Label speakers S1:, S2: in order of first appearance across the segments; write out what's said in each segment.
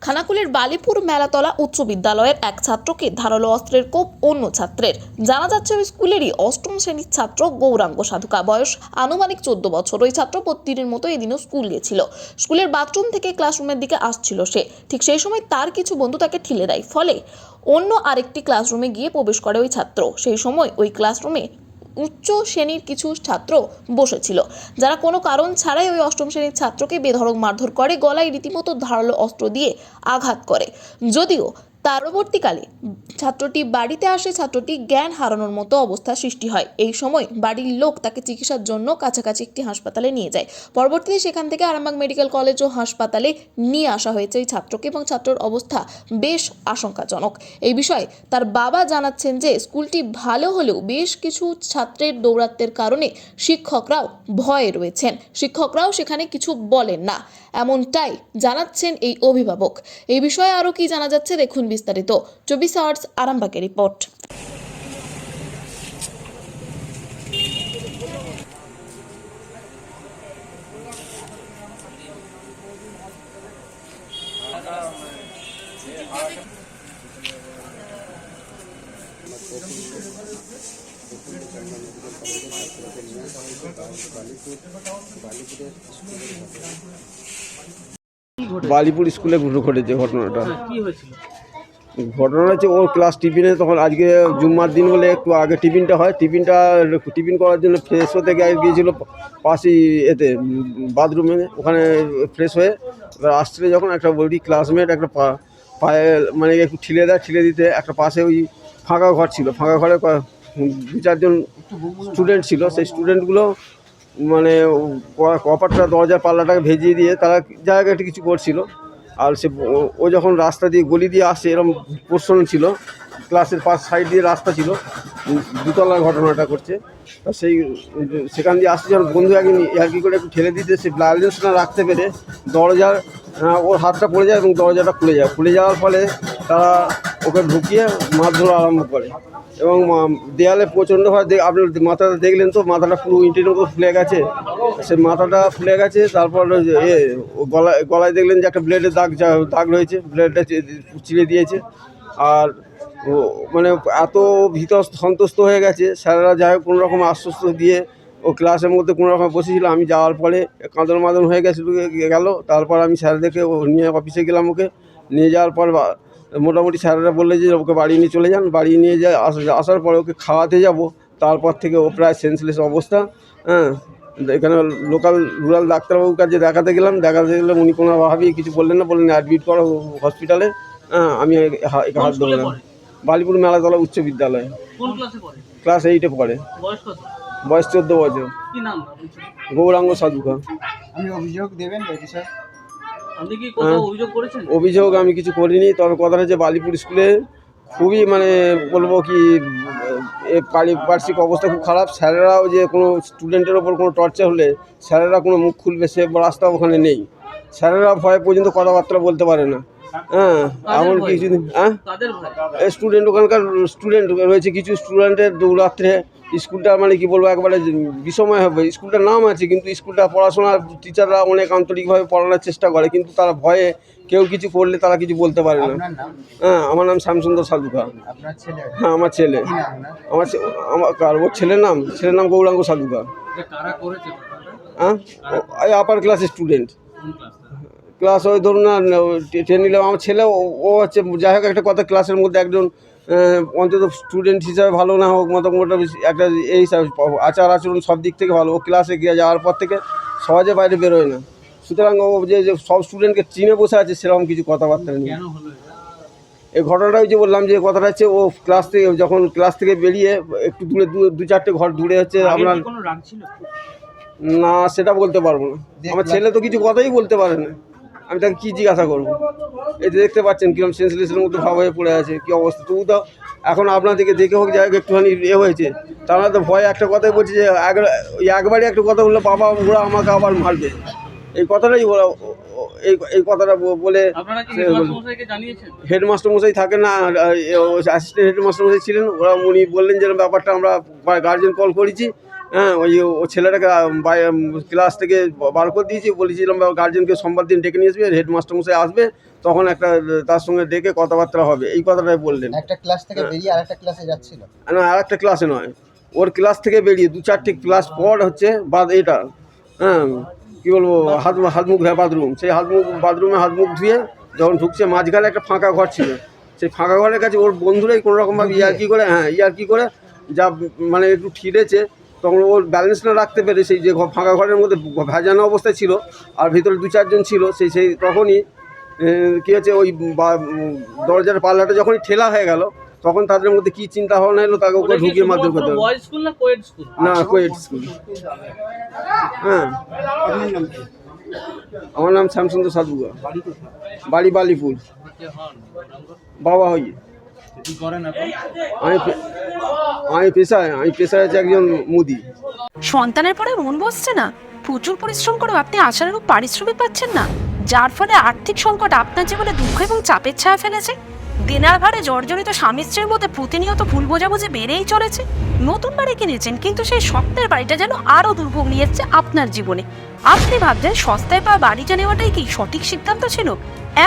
S1: খানাকুলের বালিপুর মেলাতলা উচ্চ বিদ্যালয়ের এক ছাত্রকে ধারালো অস্ত্রের কোপ অন্য ছাত্রের। জানা যাচ্ছে ওই স্কুলেরই অষ্টম শ্রেণীর ছাত্র গৌরাঙ্গ সাধুকা, বয়স আনুমানিক 14 বছর। ওই ছাত্র প্রতিদিনের মতো এদিনও স্কুল গিয়েছিল। স্কুলের বাথরুম থেকে ক্লাসরুমের দিকে আসছিল সে। ঠিক সেই সময় তার কিছু বন্ধু তাকে ঠেলে দেয়, ফলে অন্য আরেকটি ক্লাসরুমে গিয়ে প্রবেশ করে ওই ছাত্র। সেই সময় ওই ক্লাসরুমে উচ্চ শ্রেণীর কিছু ছাত্র বসেছিল, যারা কোনো কারণ ছাড়াই ওই অষ্টম শ্রেণীর ছাত্রকে বেধড়ক মারধর করে, গলায় রীতিমতো ধারালো অস্ত্র দিয়ে আঘাত করে। যদিও পরবর্তীকালে ছাত্রটি বাড়িতে আসে, ছাত্রটি জ্ঞান হারানোর মতো অবস্থা সৃষ্টি হয়। এই সময় বাড়ির লোক তাকে চিকিৎসার জন্য কাছাকাছি একটি হাসপাতালে নিয়ে যায়। পরবর্তীতে সেখান থেকে আরামবাগ মেডিকেল কলেজ ও হাসপাতালে নিয়ে আসা হয়েছে এই ছাত্রকে, এবং ছাত্রর অবস্থা বেশ আশঙ্কাজনক। এই বিষয়ে তার বাবা জানাচ্ছেন যে স্কুলটি ভালো হলেও বেশ কিছু ছাত্রের দৌরাত্ম্যের কারণে শিক্ষকরাও ভয়ে রয়েছেন। শিক্ষকরাও সেখানে কিছু বলেন না, এমনটাই জানাচ্ছেন এই অভিভাবক। এই বিষয়ে আরও কি জানা যাচ্ছে দেখুন বিস্তারিত 24 আওয়ার্স আরামবাগের রিপোর্ট।
S2: বালিপুর স্কুলে ঘটেছে ঘটনাটা।
S3: কি হয়েছিল?
S2: ঘটনা হচ্ছে ওর ক্লাস টিফিনে, তখন আজকে জুম্মার দিন বলে একটু আগে টিফিনটা হয়, টিফিন করার জন্য ফ্রেশ হতে গিয়েছিল পাশেই এতে বাথরুমে, ওখানে ফ্রেশ হয়ে এবার আসছে যখন একটা বলি ক্লাসমেট একটা পায়ে মানে একটু ঠেলে দিতে একটা পাশে ওই ফাঁকা ঘর ছিল, ফাঁকা ঘরে দু চারজন স্টুডেন্ট ছিল। সেই স্টুডেন্টগুলো মানে কপারটা দরজার পাল্লাটাকে ভেজিয়ে দিয়ে তারা জায়গাটা কিছু করছিল। আর সে ও যখন রাস্তা দিয়ে গলি দিয়ে আসছে, এরকম পোর্শন ছিল, ক্লাসের পাশ সাইড দিয়ে রাস্তা ছিল, দুতলার ঘটনাটা করছে। সেখান দিয়ে আসছে যখন বন্ধু একদিন আর কি করে একটু ঠেলে দিতে, সে ব্যালেন্স না রাখতে পেরে দরজার ওর হাতটা পড়ে যায় এবং দরজাটা খুলে যাওয়ার ফলে তারা ওকে ঢুকিয়ে মারধর আরম্ভ করে এবং দেয়ালে প্রচণ্ডভাবে আপনার মাথাটা দেখলেন তো, মাথাটা পুরো ইটের মতো ফুলে গেছে। সে মাথাটা ফুলে গেছে, তারপর গলায় দেখলেন যে একটা ব্লেডের দাগ রয়েছে, ব্লেডটা চিড়ে দিয়েছে। আর মানে এত ভীত সন্তুষ্ট হয়ে গেছে, স্যারেরা যাই হোক কোনো রকম আশ্বস্ত দিয়ে ও ক্লাসের মধ্যে কোনো রকম বসেছিল। আমি যাওয়ার পরে কাঁদন মাদন হয়ে গেল। তারপর আমি স্যারদেরকে নিয়ে অফিসে গেলাম, ওকে নিয়ে যাওয়ার পর মোটামুটি স্যারেরা বললে যে ওকে বাড়ি নিয়ে চলে যান। বাড়ি নিয়ে আসার পরে ওকে খাওয়াতে যাব, তারপর থেকে ও প্রায় সেন্সলেস অবস্থা। হ্যাঁ, এখানে রুরাল ডাক্তারবাবুর কাছে দেখাতে গেলাম, উনি কোনোভাবেই কিছু বললেন না, বললেন অ্যাডমিট করো হসপিটালে। হ্যাঁ, আমি হাত ধরলাম। বালিপুর মেলাতলা উচ্চ বিদ্যালয়।
S3: কোন ক্লাসে পড়ে?
S2: ক্লাস 8-এ পড়ে।
S3: বয়স কত?
S2: বয়স 14 বছর।
S3: কি নাম?
S2: গৌরাঙ্গ সাধুকা।
S4: আমি অভিযোগ দেবেন নাকি স্যার?
S3: আপনি কি কোথাও অভিযোগ করেছেন?
S2: অভিযোগ আমি কিছু করিনি, তবে কথাটা হচ্ছে বালিপুর স্কুলে খুবই মানে বলবো কি পারিপার্শ্বিক অবস্থা খুব খারাপ। স্যারেরাও যে কোনো স্টুডেন্টের ওপর কোনো টর্চার হলে স্যারেরা কোনো মুখ খুলবে সে রাস্তা ওখানে নেই। স্যারেরা ভয়ে পর্যন্ত কথাবার্তা বলতে পারে না। হ্যাঁ, এমন কিছু স্টুডেন্ট, ওখানকার স্টুডেন্ট রয়েছে, কিছু স্টুডেন্টের দৌরাত্রে স্কুলটা মানে কি বলবো একবারে বিষময় হবে। স্কুলটার নাম আছে কিন্তু স্কুলটা পড়াশোনার টিচাররা অনেক আন্তরিকভাবে পড়ানোর চেষ্টা করে, কিন্তু তারা ভয়ে কেউ কিছু করলে তারা কিছু বলতে পারে না। হ্যাঁ, আমার নাম শ্যামসুন্দর সাধুকা। হ্যাঁ, আমার ছেলে। ওর ছেলের নাম গৌরাঙ্গ সাধুকা। হ্যাঁ, আপার ক্লাসের স্টুডেন্ট। ক্লাস ওই ধরুন না 10 নিলাম। আমার ছেলে ও হচ্ছে যাই হোক একটা কথা, ক্লাসের মধ্যে একজন অন্তত স্টুডেন্ট হিসাবে ভালো না হোক, মোটামুটি একটা এই হিসাবে আচার আচরণ সব দিক থেকে ভালো। ও ক্লাসে গিয়ে যাওয়ার পর থেকে সহজে বাইরে বেরোয় না। সুতরাং ও যে সব স্টুডেন্টকে চিনে বসে আছে সেরকম কিছু কথাবার্তা নেই। এই ঘটনাটা ওই যে বললাম যে কথাটা হচ্ছে ও ক্লাস থেকে বেরিয়ে একটু দূরে 2-4টে ঘর দূরে হচ্ছে আপনার। না, সেটা বলতে পারবো না। আমার ছেলে তো কিছু কথাই বলতে পারে না, আমি তাকে কী জিজ্ঞাসা করবো? এই যে দেখতে পাচ্ছেন কীরকম সেন্সলেসের মতো ভাব হয়ে পড়ে আছে, কী অবস্থা। তবু তো এখন আপনাদেরকে দেখে হোক যাই হোক একটুখানি হয়েছে। তারা তো ভয় একটা কথাই বলছে যে একবারই একটা কথা বললো, বাবা ওরা আমাকে আবার মারবে, এই কথাটাই এই কথাটা বলে হেডমাস্টার মশাই থাকে না, অ্যাসিস্ট্যান্ট হেডমাস্টার মশাই ছিলেন, উনি বললেন যে ব্যাপারটা আমরা গার্জেন কল করেছি, হ্যাঁ ওই ও ছেলেটাকে ক্লাস থেকে বার করে দিয়েছি, বলেছিলাম গার্জেনকে সোমবার দিন ডেকে নিয়ে আসবে, হেডমাস্টার মশাই আসবে, তখন একটা তার সঙ্গে ডেকে কথাবার্তা হবে, এই কথাটাই বললেন।
S4: একটা ক্লাস থেকে বেরিয়ে আরেকটা ক্লাসে যাচ্ছিল।
S2: না আর একটা ক্লাসে নয়, ওর ক্লাস থেকে বেরিয়ে 2-4টে ক্লাস পর হচ্ছে এটা হ্যাঁ কী বলবো হাত মুখ ধোয়া বাথরুম, সেই বাথরুমে হাত মুখ ধুয়ে যখন ঢুকছে, মাঝখানে একটা ফাঁকা ঘর ছিল, সেই ফাঁকা ঘরের কাছে ওর বন্ধুরাই কোনো রকমভাবে ইয়ার্কি করে যা মানে একটু ঠিরেছে, তখন ওর ব্যালেন্স না রাখতে পেরে সেই যে ফাঁকা ঘরের মধ্যে ভেজানো অবস্থায় ছিল, আর ভিতরে 2-4 জন ছিল, সেই তখনই কী হচ্ছে ওই দরজার পাল্লাটা যখনই ঠেলা হয়ে গেল, তখন তাদের মধ্যে কি চিন্তা ভাবনা এলো তাকে ওকে ঢুকিয়ে মারধর করতে হবে।
S3: বয়েজ স্কুল না কোয়েড স্কুল?
S2: না কোয়েড স্কুল। হ্যাঁ
S4: আপনার নাম কি?
S2: আমার নাম শ্যামসুন্দর সাধুয়া, বাড়ি বালিপুর, বাবা হই।
S4: কি করেন এখন?
S2: আমি পেশায় আছি একজন মুদি।
S5: সন্তানের পরে মন বসছে না, প্রচুর পরিশ্রম করেও আপনি আশানুরূপ পারিশ্রমিক পাচ্ছেন না, যার ফলে আর্থিক সংকট আপনার জীবনে দুঃখ এবং চাপের ছায়া ফেলেছে। দেনার ভারে জর্জরিত স্বামী স্ত্রীর মধ্যে প্রতিনিয়ত ভুল বোঝাবুঝি বেড়েই চলেছে। নতুন বাড়ি কিনেছেন, কিন্তু সেই স্বপ্নের বাড়িটা যেন আরও দুর্ভোগ নিয়ে এসছে আপনার জীবনে। আপনি ভাবছেন সস্তায় পাওয়া বাড়িটা নেওয়াটাই কি সঠিক সিদ্ধান্ত ছিল?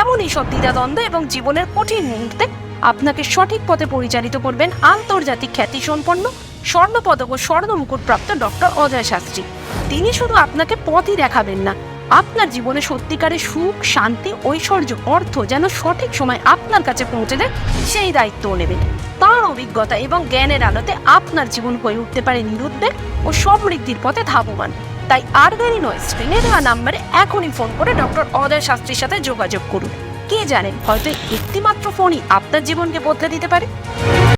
S5: এমনই সব দ্বিধাদ্বন্দ্ব এবং জীবনের কঠিন মুহূর্তে আপনাকে সঠিক পথে পরিচালিত করবেন আন্তর্জাতিক খ্যাতিসম্পন্ন স্বর্ণপদক ও স্বর্ণ মুকুটপ্রাপ্ত ডক্টর অজয় শাস্ত্রী। তিনি শুধু আপনাকে পথই দেখাবেন না, আপনার জীবনে সত্যিকারের সুখ, শান্তি, ঐশ্বর্য, অর্থ যেন সঠিক সময় আপনার কাছে পৌঁছে দেয় সেই দায়িত্বও নেবেন। তাঁর অভিজ্ঞতা এবং জ্ঞানের আলোতে আপনার জীবন হয়ে উঠতে পারে নিরুদ্বেগ ও সমৃদ্ধির পথে ধাবমান। তাই আর দেরি নয়, স্ক্রিনে দেওয়া নাম্বারে এখনই ফোন করে ডক্টর অজয় শাস্ত্রীর সাথে যোগাযোগ করুন। কে জানেন, হয়তো একটি মাত্র ফোনই আপনার জীবনকে বদলে দিতে পারে।